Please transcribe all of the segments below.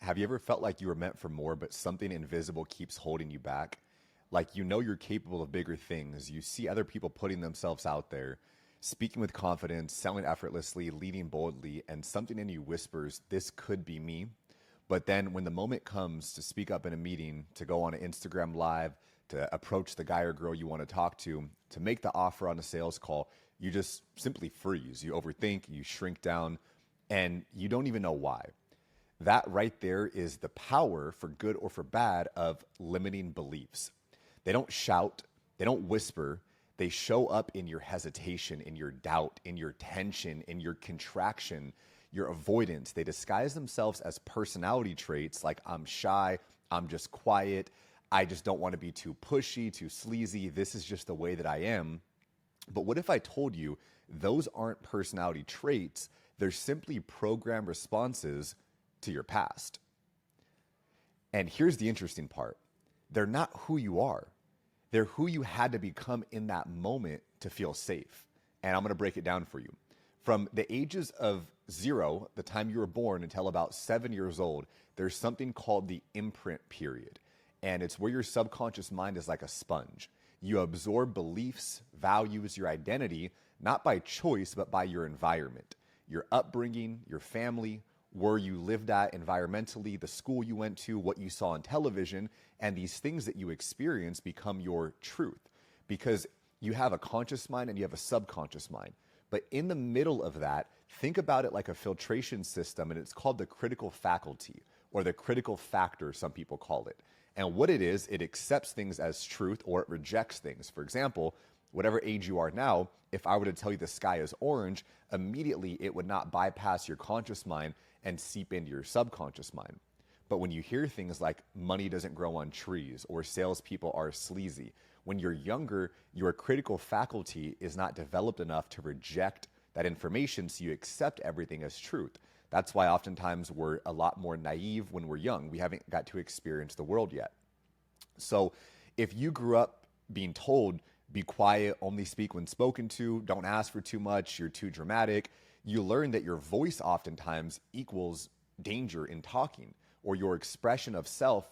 have you ever felt like you were meant for more, but something invisible keeps holding you back? Like, you know, you're capable of bigger things. You see other people putting themselves out there, speaking with confidence, selling effortlessly, leading boldly, and something in you whispers, this could be me. But then when the moment comes to speak up in a meeting, to go on an Instagram live, to approach the guy or girl you want to talk to make the offer on a sales call, you just simply freeze. You overthink, you shrink down, and you don't even know why. That right there is the power, for good or for bad, of limiting beliefs. They don't shout, they don't whisper, they show up in your hesitation, in your doubt, in your tension, in your contraction, your avoidance. They disguise themselves as personality traits like, I'm shy, I'm just quiet, I just don't want to be too pushy, too sleazy, this is just the way that I am. But what if I told you those aren't personality traits, they're simply programmed responses to your past? And here's the interesting part. They're not who you are. They're who you had to become in that moment to feel safe. And I'm going to break it down for you. From the ages of 0, the time you were born, until about 7 years old, there's something called the imprint period. And it's where your subconscious mind is like a sponge. You absorb beliefs, values, your identity, not by choice, but by your environment, your upbringing, your family, where you lived at environmentally, the school you went to, what you saw on television, and these things that you experience become your truth, because you have a conscious mind and you have a subconscious mind. But in the middle of that, think about it like a filtration system, and it's called the critical faculty, or the critical factor, some people call it. And what it is, it accepts things as truth or it rejects things. For example, whatever age you are now, if I were to tell you the sky is orange, immediately it would not bypass your conscious mind and seep into your subconscious mind. But when you hear things like money doesn't grow on trees or salespeople are sleazy, when you're younger, your critical faculty is not developed enough to reject that information, so you accept everything as truth. That's why oftentimes we're a lot more naive when we're young. We haven't got to experience the world yet. So if you grew up being told, be quiet, only speak when spoken to, don't ask for too much, you're too dramatic, you learn that your voice oftentimes equals danger in talking, or your expression of self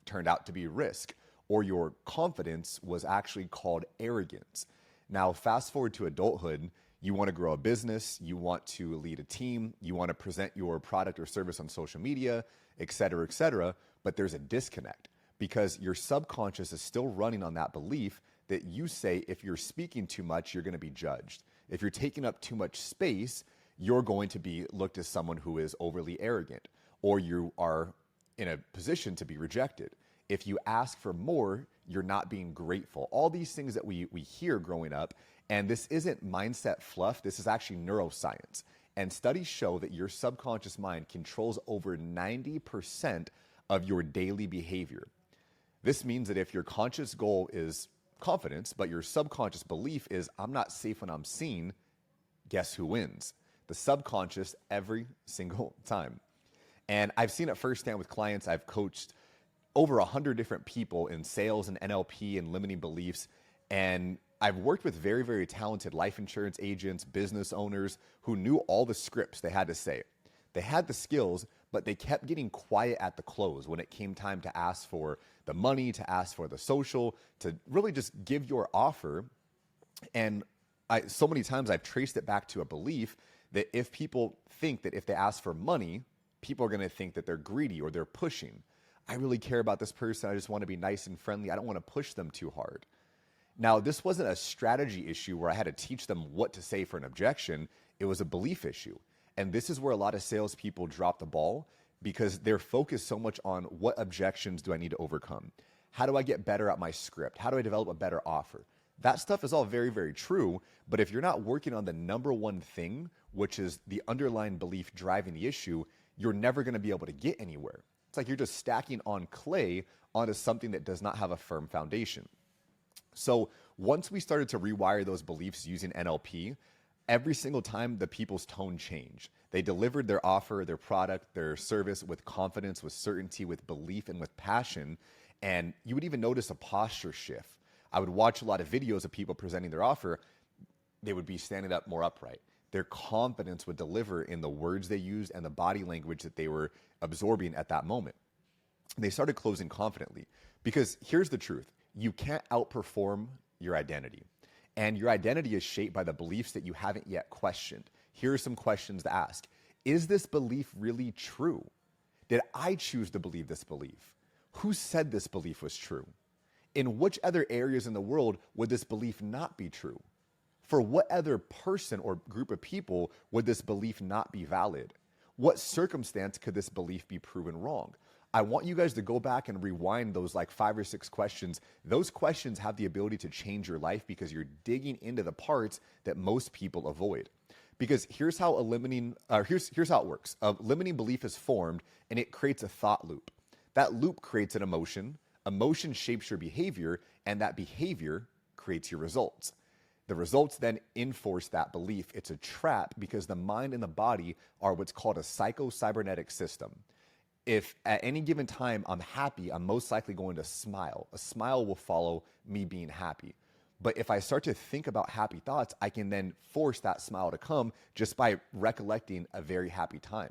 turned out to be risk, or your confidence was actually called arrogance. Now, fast forward to adulthood, you want to grow a business, you want to lead a team, you want to present your product or service on social media, et cetera, but there's a disconnect because your subconscious is still running on that belief that you say if you're speaking too much, you're going to be judged. If you're taking up too much space, you're going to be looked as someone who is overly arrogant, or you are in a position to be rejected. If you ask for more, you're not being grateful. All these things that we hear growing up, and this isn't mindset fluff, this is actually neuroscience. And studies show that your subconscious mind controls over 90% of your daily behavior. This means that if your conscious goal is confidence, but your subconscious belief is, I'm not safe when I'm seen, guess who wins? The subconscious every single time. And I've seen it firsthand with clients. I've coached over 100 different people in sales and NLP and limiting beliefs. And I've worked with very, very talented life insurance agents, business owners who knew all the scripts they had to say. They had the skills, but they kept getting quiet at the close when it came time to ask for the money, to ask for the social, to really just give your offer. And so many times I've traced it back to a belief that if people think that if they ask for money, people are going to think that they're greedy or they're pushing. I really care about this person. I just want to be nice and friendly. I don't want to push them too hard. Now, this wasn't a strategy issue where I had to teach them what to say for an objection. It was a belief issue. And this is where a lot of salespeople drop the ball because they're focused so much on what objections do I need to overcome? How do I get better at my script? How do I develop a better offer? That stuff is all very, very true. But if you're not working on the number one thing, which is the underlying belief driving the issue, you're never going to be able to get anywhere. It's like you're just stacking on clay onto something that does not have a firm foundation. So once we started to rewire those beliefs using NLP, every single time the people's tone changed. They delivered their offer, their product, their service with confidence, with certainty, with belief, and with passion. And you would even notice a posture shift. I would watch a lot of videos of people presenting their offer. They would be standing up more upright. their confidence would deliver in the words they used and the body language that they were absorbing at that moment. They started closing confidently because here's the truth. You can't outperform your identity. And your identity is shaped by the beliefs that you haven't yet questioned. Here are some questions to ask. Is this belief really true? Did I choose to believe this belief? Who said this belief was true? In which other areas in the world would this belief not be true? For what other person or group of people would this belief not be valid? What circumstance could this belief be proven wrong? I want you guys to go back and rewind those like 5 or 6 questions. Those questions have the ability to change your life because you're digging into the parts that most people avoid. Because here's how here's how it works. A limiting belief is formed and it creates a thought loop. That loop creates an emotion. Emotion shapes your behavior, and that behavior creates your results. The results then enforce that belief. It's a trap because the mind and the body are what's called a psycho-cybernetic system. If at any given time I'm happy, I'm most likely going to smile. A smile will follow me being happy. But if I start to think about happy thoughts, I can then force that smile to come just by recollecting a very happy time.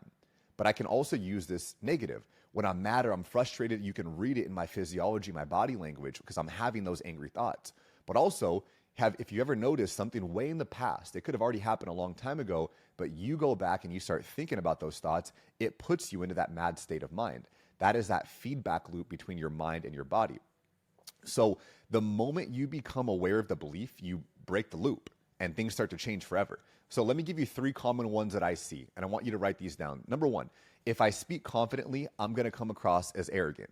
But I can also use this negative. When I'm mad or I'm frustrated, you can read it in my physiology, my body language, because I'm having those angry thoughts. But also, if you ever noticed something way in the past, it could have already happened a long time ago, but you go back and you start thinking about those thoughts, it puts you into that mad state of mind. That is that feedback loop between your mind and your body. So the moment you become aware of the belief, you break the loop and things start to change forever. So let me give you 3 common ones that I see, and I want you to write these down. Number 1, if I speak confidently, I'm going to come across as arrogant.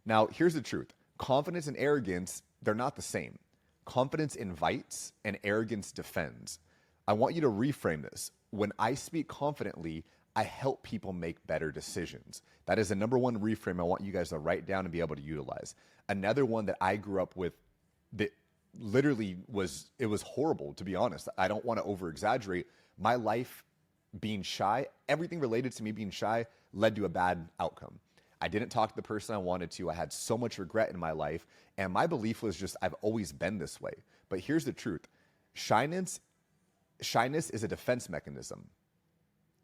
Now, here's the truth. Confidence and arrogance, they're not the same. Confidence invites and arrogance defends. I want you to reframe this. When I speak confidently, I help people make better decisions. That is the number 1 reframe I want you guys to write down and be able to utilize. Another one that I grew up with that literally was horrible, to be honest. I don't want to over exaggerate. My life being shy, everything related to me being shy led to a bad outcome. I didn't talk to the person I wanted to. I had so much regret in my life. And my belief was just, I've always been this way. But here's the truth. Shyness is a defense mechanism.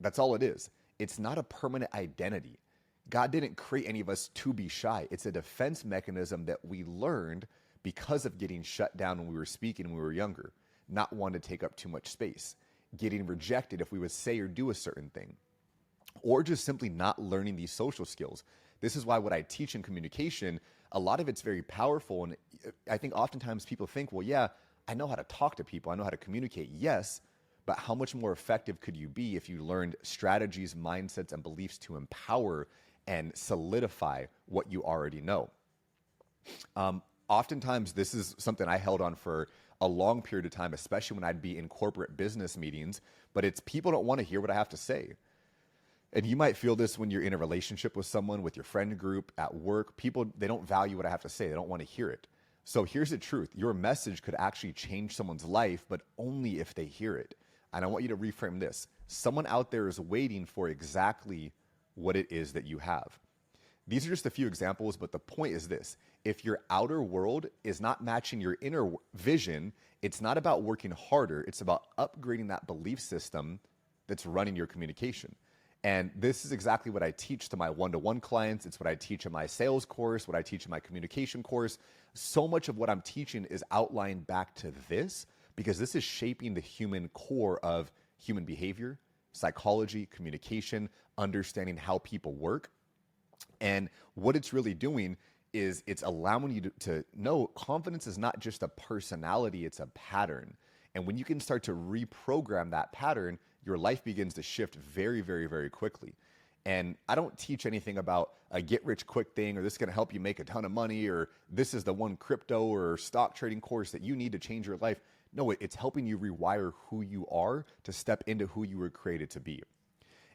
That's all it is. It's not a permanent identity. God didn't create any of us to be shy. It's a defense mechanism that we learned because of getting shut down when we were speaking when we were younger, not wanting to take up too much space, getting rejected if we would say or do a certain thing, or just simply not learning these social skills. This is why what I teach in communication, a lot of it's very powerful. And I think oftentimes people think, well, yeah, I know how to talk to people. I know how to communicate. Yes, but how much more effective could you be if you learned strategies, mindsets, and beliefs to empower and solidify what you already know? Oftentimes, this is something I held on for a long period of time, especially when I'd be in corporate business meetings, but it's people don't want to hear what I have to say. And you might feel this when you're in a relationship with someone, with your friend group, at work. People, they don't value what I have to say. They don't want to hear it. So here's the truth. Your message could actually change someone's life, but only if they hear it. And I want you to reframe this. Someone out there is waiting for exactly what it is that you have. These are just a few examples, but the point is this. If your outer world is not matching your inner vision, it's not about working harder. It's about upgrading that belief system that's running your communication. And this is exactly what I teach to my one-to-one clients. It's what I teach in my sales course, what I teach in my communication course. So much of what I'm teaching is outlined back to this because this is shaping the human core of human behavior, psychology, communication, understanding how people work. And what it's really doing is it's allowing you to know confidence is not just a personality, it's a pattern. And when you can start to reprogram that pattern, your life begins to shift very, very, very quickly. And I don't teach anything about a get-rich-quick thing or this is going to help you make a ton of money or this is the one crypto or stock trading course that you need to change your life. No, it's helping you rewire who you are to step into who you were created to be.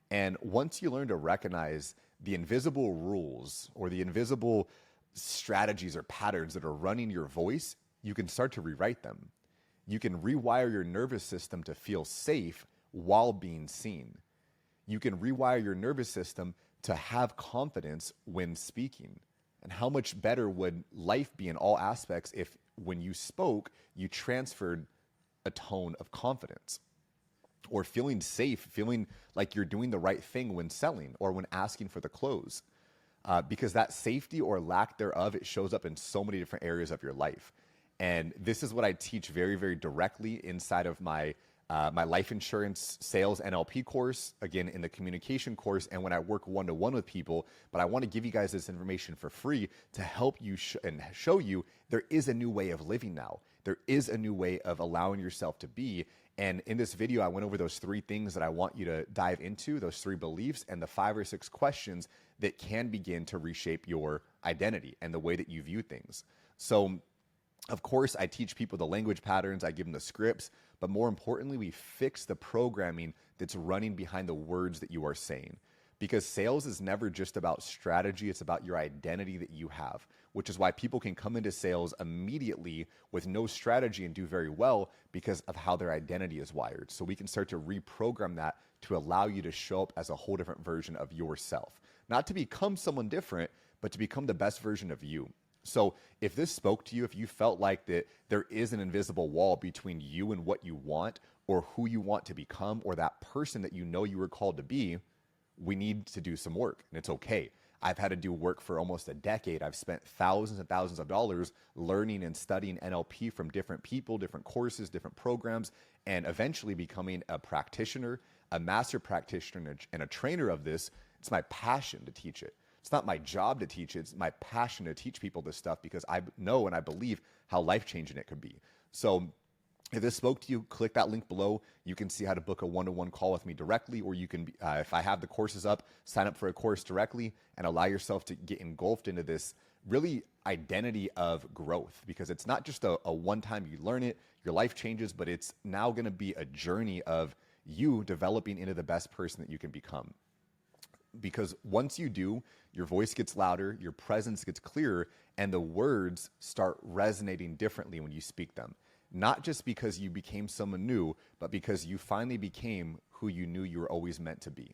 And once you learn to recognize the invisible rules or the invisible strategies or patterns that are running your voice, you can start to rewrite them. You can rewire your nervous system to feel safe while being seen. You can rewire your nervous system to have confidence when speaking. And how much better would life be in all aspects if when you spoke, you transferred a tone of confidence? or feeling safe, feeling like you're doing the right thing when selling or when asking for the close. Because that safety or lack thereof, it shows up in so many different areas of your life. And this is what I teach very, very directly inside of my life insurance sales NLP course, again, in the communication course, and when I work one-to-one with people. But I want to give you guys this information for free to help you and show you there is a new way of living now. There is a new way of allowing yourself to be. And in this video, I went over those 3 things that I want you to dive into, those 3 beliefs and the 5 or 6 questions that can begin to reshape your identity and the way that you view things. So, of course, I teach people the language patterns, I give them the scripts, but more importantly, we fix the programming that's running behind the words that you are saying. Because sales is never just about strategy, it's about your identity that you have, which is why people can come into sales immediately with no strategy and do very well because of how their identity is wired. So we can start to reprogram that to allow you to show up as a whole different version of yourself. Not to become someone different, but to become the best version of you. So if this spoke to you, if you felt like that there is an invisible wall between you and what you want or who you want to become or that person that you know you were called to be, we need to do some work, and it's okay. I've had to do work for almost a decade. I've spent thousands and thousands of dollars learning and studying NLP from different people, different courses, different programs, and eventually becoming a practitioner, a master practitioner, and a trainer of this. It's my passion to teach it. It's not my job to teach it. It's my passion to teach people this stuff because I know and I believe how life-changing it could be. So if this spoke to you, click that link below. You can see how to book a one-to-one call with me directly, or you can, if I have the courses up, sign up for a course directly and allow yourself to get engulfed into this really identity of growth, because it's not just a one-time you learn it, your life changes, but it's now going to be a journey of you developing into the best person that you can become. Because once you do, your voice gets louder, your presence gets clearer, and the words start resonating differently when you speak them. Not just because you became someone new, but because you finally became who you knew you were always meant to be.